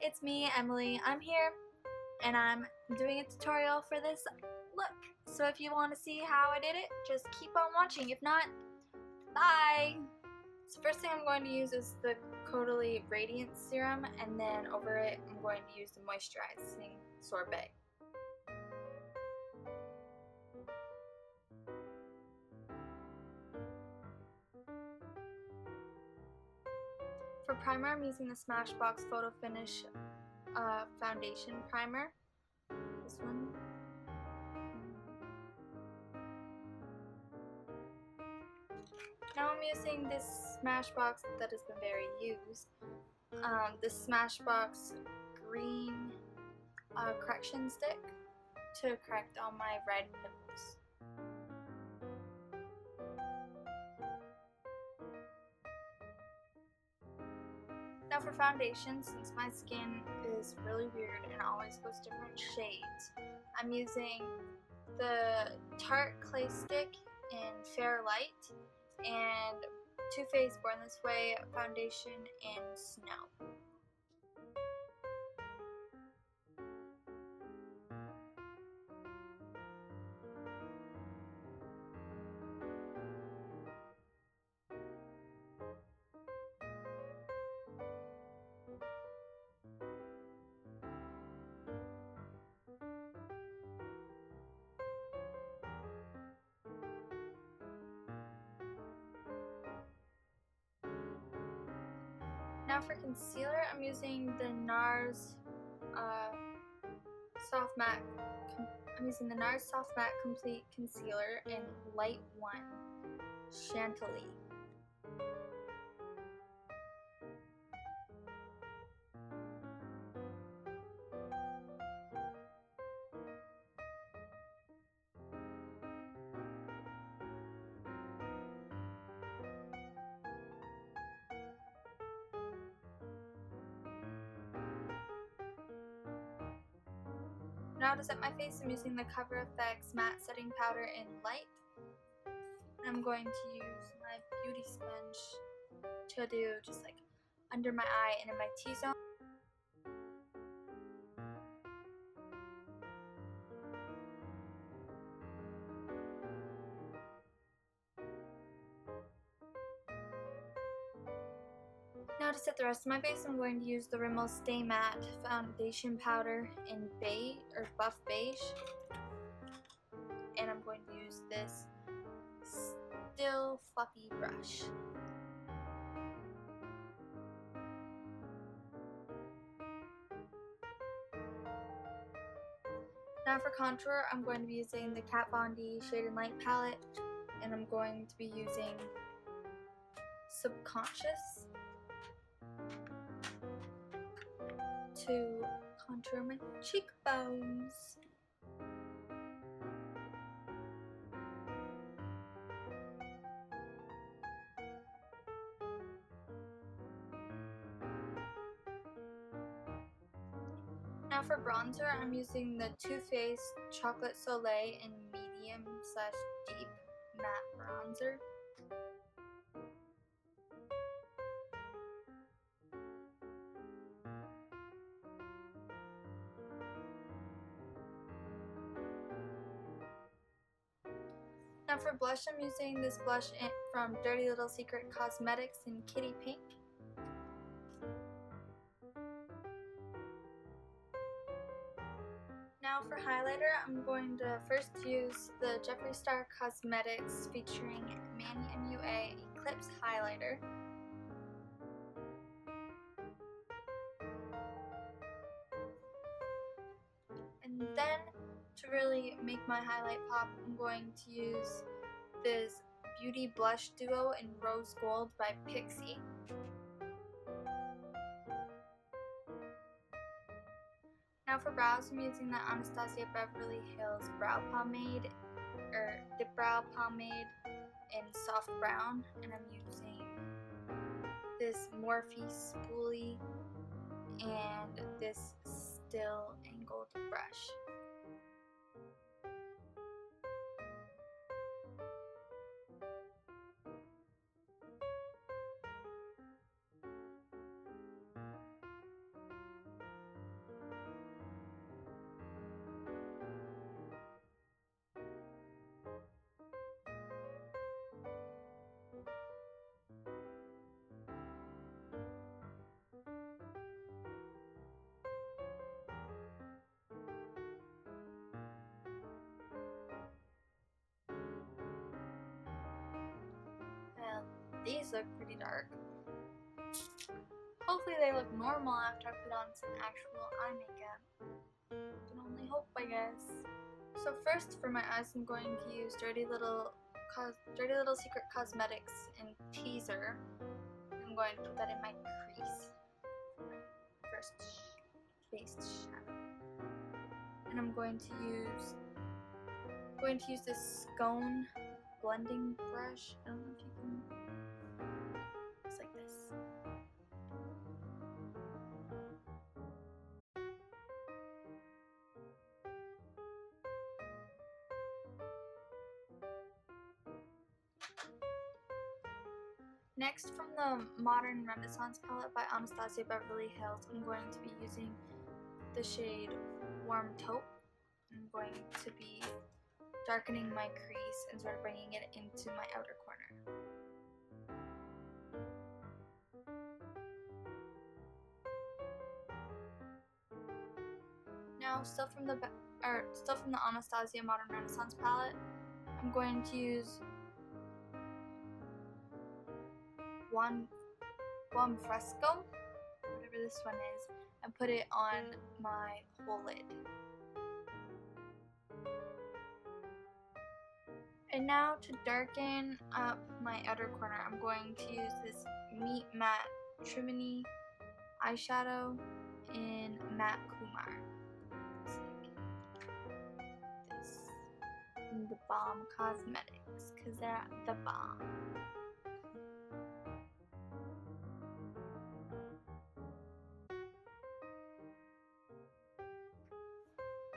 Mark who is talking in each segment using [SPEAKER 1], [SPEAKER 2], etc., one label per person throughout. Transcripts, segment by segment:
[SPEAKER 1] it's me, Emily. I'm here and I'm doing a tutorial for this look. So if you want to see how I did it, just keep on watching. If not, bye! So first thing I'm going to use is the Caudalie Radiance Serum, and then over it I'm going to use the Moisturizing Sorbet. For primer, I'm using the Smashbox Photo Finish Foundation Primer. This one. Now I'm using this Smashbox that has been very used. This Smashbox green correction stick to correct all my red pimples. Now for foundation, since my skin is really weird and always goes different shades, I'm using the Tarte Clay Stick in Fair Light and Too Faced Born This Way foundation in Snow. Now for concealer, I'm using the NARS Soft Matte. I'm using the NARS Soft Matte Complete Concealer in Light 1 Chantilly. Now to set my face, I'm using the Cover FX Matte Setting Powder in Light. And I'm going to use my beauty sponge to do just like under my eye and in my T-zone. Now to set the rest of my face, I'm going to use the Rimmel Stay Matte Foundation Powder in beige or buff beige, and I'm going to use this still fluffy brush. Now for contour, I'm going to be using the Kat Von D Shade and Light palette, and I'm going to be using Subconscious to contour my cheekbones. Now for bronzer, I'm using the Too Faced Chocolate Soleil in medium/deep matte bronzer. Now for blush, I'm using this blush from Dirty Little Secret Cosmetics in Kitty Pink. Now for highlighter, I'm going to first use the Jeffree Star Cosmetics featuring Manny MUA Eclipse Highlighter. And then, to really make my highlight pop, I'm going to use this Beauty Blush Duo in Rose Gold by Pixie. Now for brows, I'm using the Anastasia Beverly Hills Brow Pomade, or Dip Brow Pomade in Soft Brown, and I'm using this Morphe Spoolie and this Still Angled brush. these look pretty dark. Hopefully they look normal after I put on some actual eye makeup. Can only hope, I guess. So first for my eyes, I'm going to use Dirty Little Secret Cosmetics in Teaser. I'm going to put that in my crease. First face shadow. And I'm going to use this Scone blending brush. I don't know if you can. It's like this. Next, from the Modern Renaissance palette by Anastasia Beverly Hills, I'm going to be using the shade Warm Taupe. I'm going to be darkening my crease and sort of bringing it into my outer corner. Now, still from the Anastasia Modern Renaissance palette, I'm going to use Buon Fresco, whatever this one is, and put it on my whole lid. And now to darken up my outer corner, I'm going to use this Meet Matte Trimini eyeshadow in Matte Kumar. It's like this. From the Balm Cosmetics, because they're the bomb.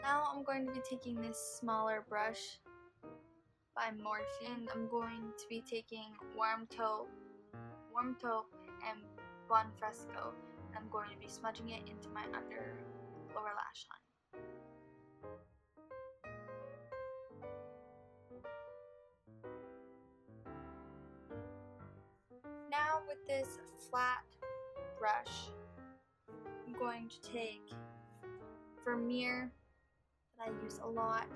[SPEAKER 1] Now I'm going to be taking this smaller brush by Morphe, and I'm going to be taking Warm Taupe and Buon Fresco, and I'm going to be smudging it into my lower lash line. Now with this flat brush, I'm going to take Vermeer, that I use a lot,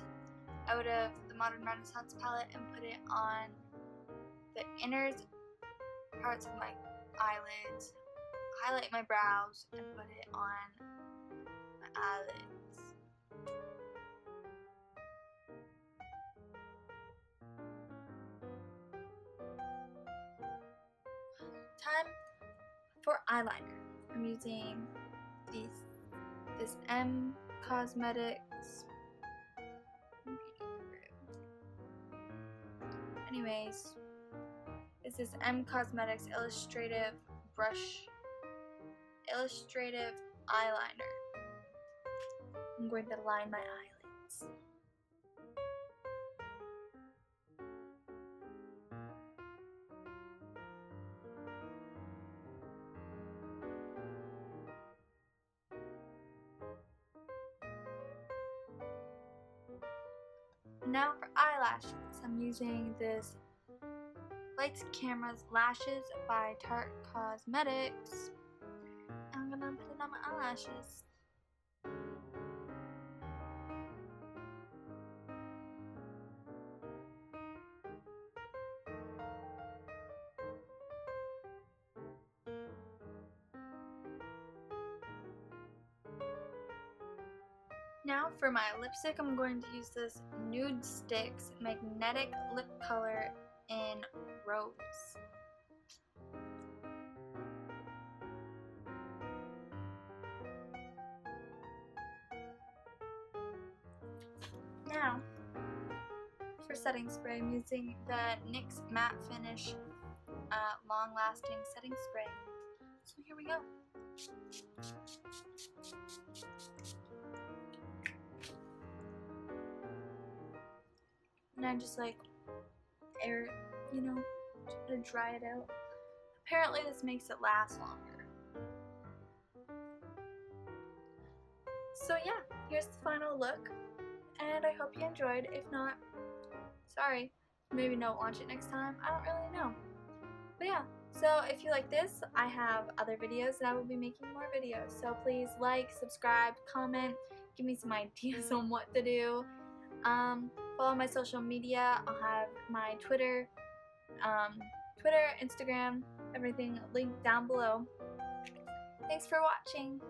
[SPEAKER 1] out of the Modern Renaissance palette and put it on the inner parts of my eyelids, highlight my brows, and put it on my eyelids. Time for eyeliner. I'm using this M Cosmetics. Anyways, this is M Cosmetics Illustrative Eyeliner. I'm going to line my eyelids. Now for eyelashes, I'm using this Lights Cameras Lashes by Tarte Cosmetics. I'm gonna put it on my eyelashes. Now for my lipstick, I'm going to use this Nude Sticks Magnetic Lip Color in Rose. Now, for setting spray, I'm using the NYX Matte Finish Long Lasting Setting Spray. So here we go. And I just like just gonna dry it out. Apparently this makes it last longer. So yeah, here's the final look, and I hope you enjoyed. If not, sorry, maybe don't watch it next time. I don't really know. But yeah, so if you like this, I have other videos and I will be making more videos. So please like, subscribe, comment, give me some ideas on what to do. Follow my social media. I'll have my Twitter Twitter, Instagram, everything linked down below. Thanks for watching.